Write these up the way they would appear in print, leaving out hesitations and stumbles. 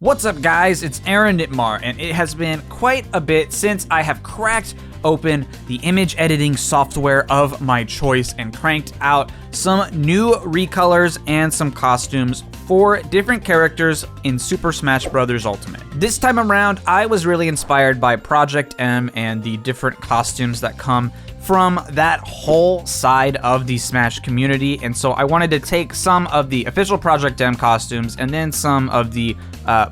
What's up guys, it's Aaronitmar, and it has been quite a bit since I have cracked open the image editing software of my choice and cranked out some new recolors and some costumes for different characters in Super Smash Bros. Ultimate. This time around, I was really inspired by Project M and the different costumes that come from that whole side of the Smash community, and so I wanted to take some of the official Project M costumes and then some of the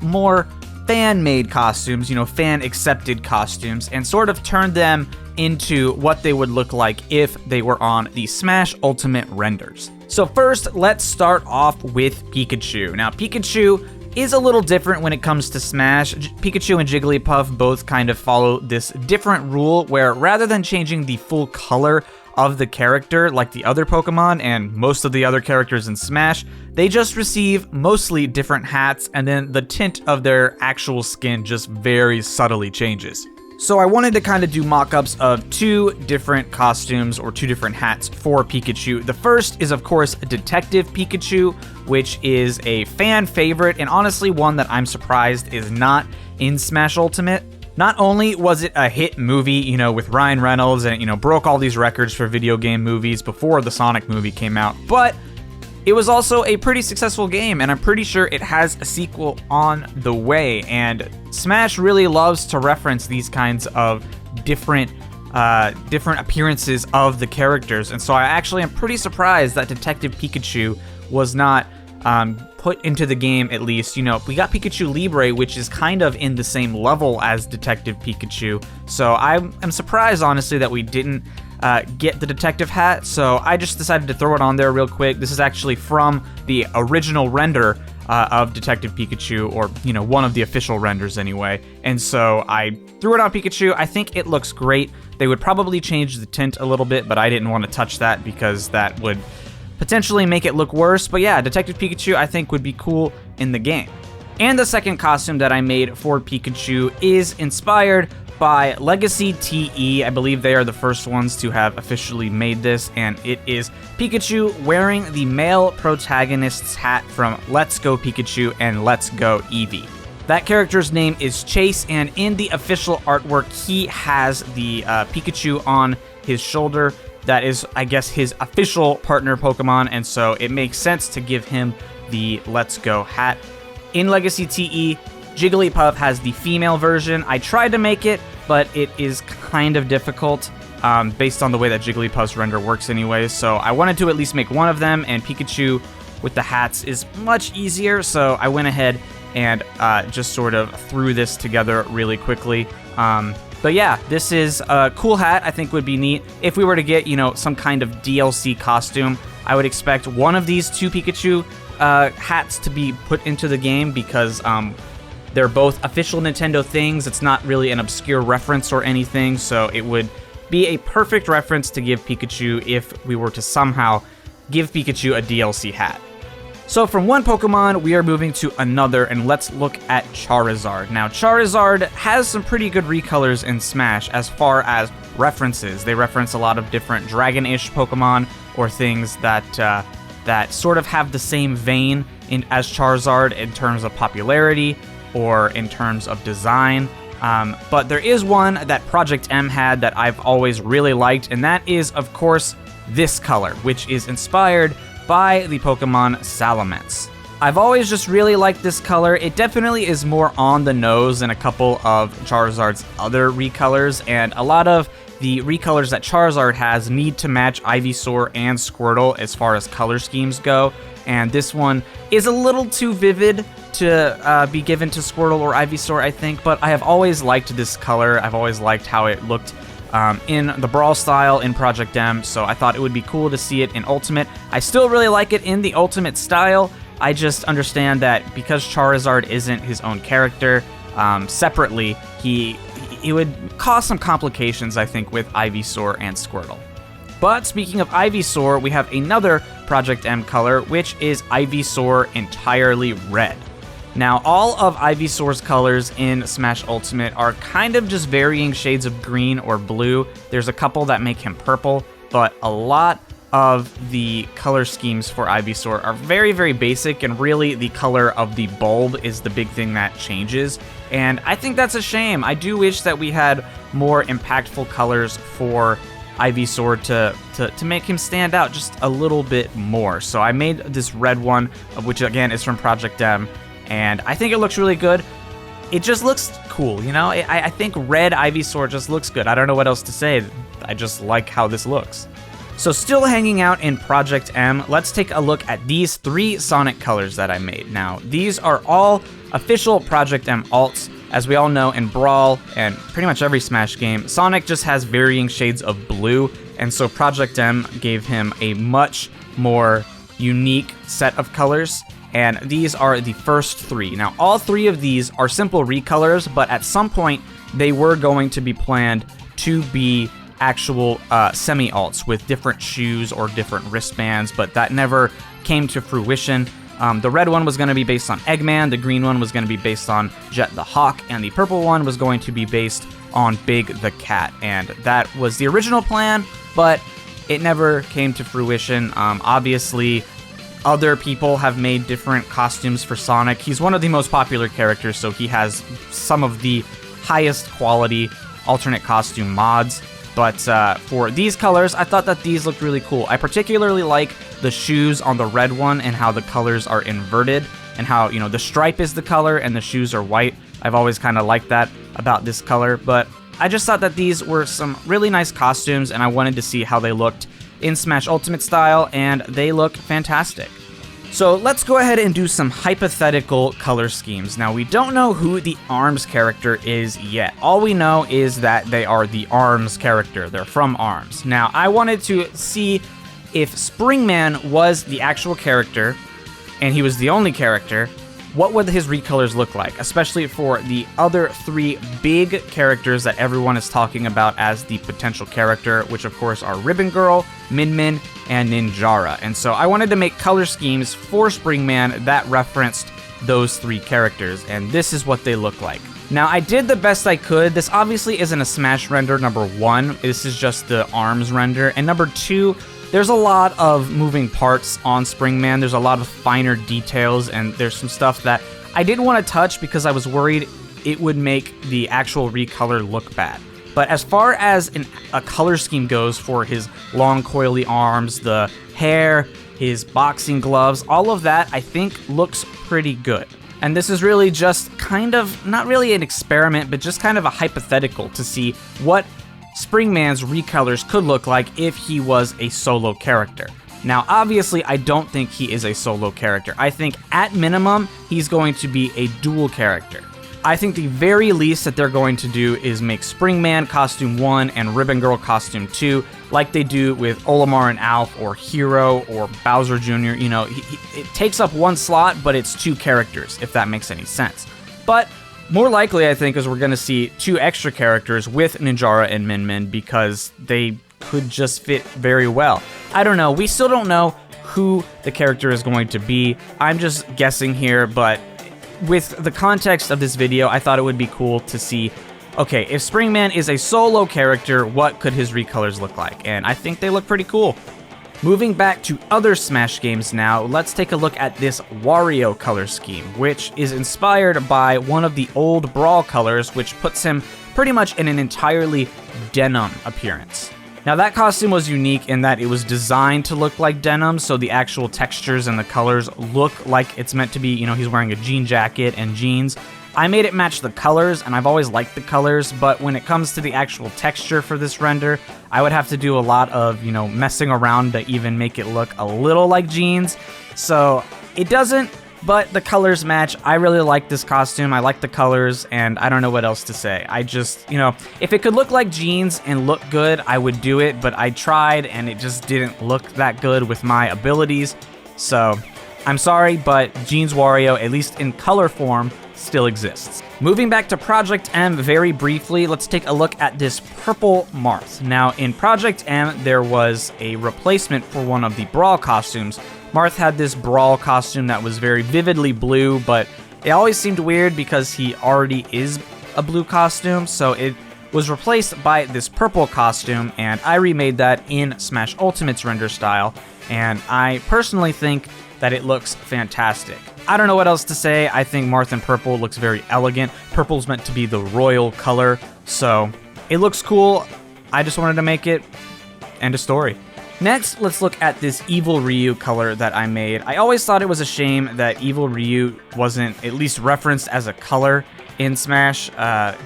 more fan-made costumes, fan-accepted costumes, and sort of turn them into what they would look like if they were on the Smash Ultimate renders. So first, let's start off with Pikachu. Now, Pikachu is a little different when it comes to Smash. Pikachu and Jigglypuff both kind of follow this different rule where rather than changing the full color of the character like the other Pokemon and most of the other characters in Smash, they just receive mostly different hats, and then the tint of their actual skin just very subtly changes. So I wanted to kind of do mock-ups of two different costumes or two different hats for Pikachu. The first is, of course, Detective Pikachu, which is a fan favorite and honestly one that I'm surprised is not in Smash Ultimate. Not only was it a hit movie, with Ryan Reynolds and, broke all these records for video game movies before the Sonic movie came out, but it was also a pretty successful game, and I'm pretty sure it has a sequel on the way, and Smash really loves to reference these kinds of different appearances of the characters, and so I actually am pretty surprised that Detective Pikachu was not put into the game, at least. We got Pikachu Libre, which is kind of in the same level as Detective Pikachu, so I'm surprised, honestly, that we didn't get the detective hat, so I just decided to throw it on there real quick. This is actually from the original render of Detective Pikachu, or, one of the official renders anyway, and so I threw it on Pikachu. I think it looks great. They would probably change the tint a little bit, but I didn't want to touch that because that would potentially make it look worse, but yeah, Detective Pikachu I think would be cool in the game. And the second costume that I made for Pikachu is inspired by Legacy TE. I believe they are the first ones to have officially made this, and it is Pikachu wearing the male protagonist's hat from Let's Go Pikachu and Let's Go Eevee. That character's name is Chase, and in the official artwork, he has the Pikachu on his shoulder. That is, I guess, his official partner Pokemon, and so it makes sense to give him the Let's Go hat. In Legacy TE, Jigglypuff has the female version. I tried to make it, but it is kind of difficult based on the way that Jigglypuff's render works anyway, so I wanted to at least make one of them, and Pikachu with the hats is much easier, so I went ahead and just sort of threw this together really quickly. But yeah, this is a cool hat. I think would be neat. If we were to get, some kind of DLC costume, I would expect one of these two Pikachu hats to be put into the game because they're both official Nintendo things. It's not really an obscure reference or anything, so it would be a perfect reference to give Pikachu if we were to somehow give Pikachu a DLC hat. So from one Pokemon, we are moving to another, and let's look at Charizard. Now, Charizard has some pretty good recolors in Smash as far as references. They reference a lot of different dragon-ish Pokemon or things that sort of have the same vein as Charizard in terms of popularity or in terms of design. But there is one that Project M had that I've always really liked, and that is, of course, this color, which is inspired by the Pokemon Salamence. I've always just really liked this color. It definitely is more on the nose than a couple of Charizard's other recolors, and a lot of the recolors that Charizard has need to match Ivysaur and Squirtle as far as color schemes go, and this one is a little too vivid to be given to Squirtle or Ivysaur, I think, but I have always liked this color. I've always liked how it looked in the Brawl style in Project M, so I thought it would be cool to see it in Ultimate. I still really like it in the Ultimate style. I just understand that because Charizard isn't his own character, separately, it would cause some complications, I think, with Ivysaur and Squirtle. But speaking of Ivysaur, we have another Project M color, which is Ivysaur entirely red. Now, all of Ivysaur's colors in Smash Ultimate are kind of just varying shades of green or blue. There's a couple that make him purple, but a lot of the color schemes for Ivysaur are very, very basic, and really the color of the bulb is the big thing that changes. And I think that's a shame. I do wish that we had more impactful colors for Ivysaur to make him stand out just a little bit more. So I made this red one, which again is from Project M, and I think it looks really good. It just looks cool, you know? I think red Ivysaur just looks good. I don't know what else to say. I just like how this looks. So still hanging out in Project M, let's take a look at these 3 Sonic colors that I made. Now, these are all official Project M alts. As we all know, in Brawl and pretty much every Smash game, Sonic just has varying shades of blue, and so Project M gave him a much more unique set of colors, and these are the first 3. Now, all 3 of these are simple recolors, but at some point, they were going to be planned to be actual semi-alts with different shoes or different wristbands, but that never came to fruition. The red one was going to be based on Eggman, the green one was going to be based on Jet the Hawk, and the purple one was going to be based on Big the Cat. And that was the original plan, but it never came to fruition. Obviously, other people have made different costumes for Sonic. He's one of the most popular characters, so he has some of the highest quality alternate costume mods. But for these colors, I thought that these looked really cool. I particularly like the shoes on the red one and how the colors are inverted, and how, you know, the stripe is the color and the shoes are white. I've always kind of liked that about this color, but I just thought that these were some really nice costumes, and I wanted to see how they looked in Smash Ultimate style, and they look fantastic. So let's go ahead and do some hypothetical color schemes. Now, we don't know who the ARMS character is yet. All we know is that they are the ARMS character. They're from ARMS. Now, I wanted to see if Springman was the actual character, and he was the only character, what would his recolors look like, especially for the other 3 big characters that everyone is talking about as the potential character, which of course are Ribbon Girl, Min Min, and Ninjara. And so I wanted to make color schemes for Springman that referenced those 3 characters, and this is what they look like. Now, I did the best I could. This obviously isn't a Smash render, number 1. This is just the ARMS render. And number 2, there's a lot of moving parts on Springman. There's a lot of finer details, and there's some stuff that I didn't want to touch because I was worried it would make the actual recolor look bad. But as far as a color scheme goes for his long coily arms, the hair, his boxing gloves, all of that I think looks pretty good. And this is really just kind of, not really an experiment, but just kind of a hypothetical to see what Springman's recolors could look like if he was a solo character. Now, obviously, I don't think he is a solo character. I think, at minimum, he's going to be a dual character. I think the very least that they're going to do is make Springman Costume 1 and Ribbon Girl Costume 2, like they do with Olimar and Alf, or Hero, or Bowser Jr. You know, it takes up 1 slot, but it's 2 characters, if that makes any sense. But more likely, I think, is we're going to see 2 extra characters with Ninjara and Min Min, because they could just fit very well. I don't know. We still don't know who the character is going to be. I'm just guessing here, but with the context of this video, I thought it would be cool to see, okay, if Springman is a solo character, what could his recolors look like? And I think they look pretty cool. Moving back to other Smash games now, let's take a look at this Wario color scheme, which is inspired by one of the old Brawl colors, which puts him pretty much in an entirely denim appearance. Now, that costume was unique in that it was designed to look like denim, so the actual textures and the colors look like it's meant to be, you know, he's wearing a jean jacket and jeans. I made it match the colors, and I've always liked the colors, but when it comes to the actual texture for this render, I would have to do a lot of, you know, messing around to even make it look a little like jeans. So it doesn't, but the colors match. I really like this costume. I like the colors, and I don't know what else to say. I just, you know, if it could look like jeans and look good, I would do it, but I tried, and it just didn't look that good with my abilities. So I'm sorry, but Jeans Wario, at least in color form, still exists. Moving back to Project M very briefly, let's take a look at this purple Marth. Now, in Project M, there was a replacement for one of the Brawl costumes. Marth had this Brawl costume that was very vividly blue, but it always seemed weird because he already is a blue costume, so it was replaced by this purple costume, and I remade that in Smash Ultimate's render style, and I personally think that it looks fantastic. I don't know what else to say. I think Marth in purple looks very elegant. Purple's meant to be the royal color, so it looks cool. I just wanted to make it. End of story. Next, let's look at this Evil Ryu color that I made. I always thought it was a shame that Evil Ryu wasn't at least referenced as a color in Smash,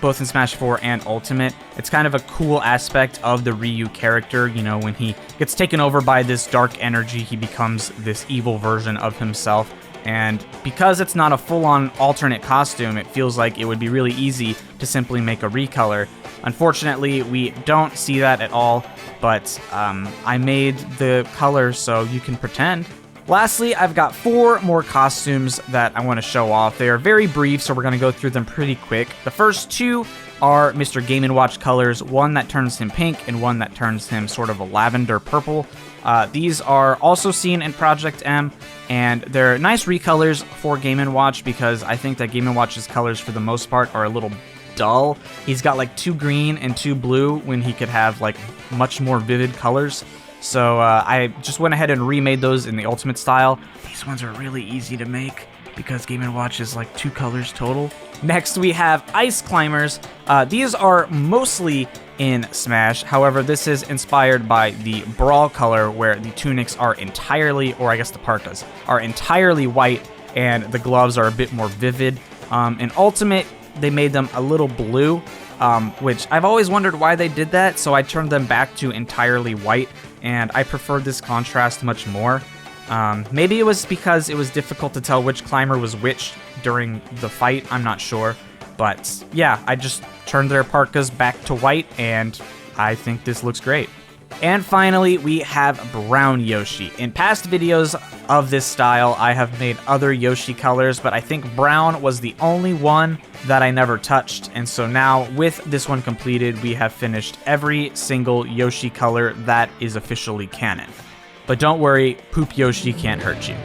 both in Smash 4 and Ultimate. It's kind of a cool aspect of the Ryu character. You know, when he gets taken over by this dark energy, he becomes this evil version of himself. And because it's not a full-on alternate costume, it feels like it would be really easy to simply make a recolor. Unfortunately, we don't see that at all, but I made the color so you can pretend. Lastly, I've got 4 more costumes that I want to show off. They are very brief, so we're going to go through them pretty quick. The first 2 are Mr. Game & Watch colors, one that turns him pink and one that turns him sort of a lavender purple. These are also seen in Project M, and they're nice recolors for Game & Watch because I think that Game & Watch's colors for the most part are a little dull. He's got like 2 green and 2 blue when he could have like much more vivid colors. So I just went ahead and remade those in the Ultimate style. These ones are really easy to make because Game & Watch is like 2 colors total. Next we have Ice Climbers. These are mostly in Smash. However, this is inspired by the Brawl color where the tunics are entirely, or I guess the parkas, are entirely white and the gloves are a bit more vivid. In Ultimate, they made them a little blue, which I've always wondered why they did that, so I turned them back to entirely white, and I preferred this contrast much more. Maybe it was because it was difficult to tell which climber was which during the fight, I'm not sure. But yeah, I just turned their parkas back to white, and I think this looks great. And finally, we have Brown Yoshi. In past videos of this style, I have made other Yoshi colors, but I think brown was the only one that I never touched. And so now, with this one completed, we have finished every single Yoshi color that is officially canon. But don't worry, Poop Yoshi can't hurt you.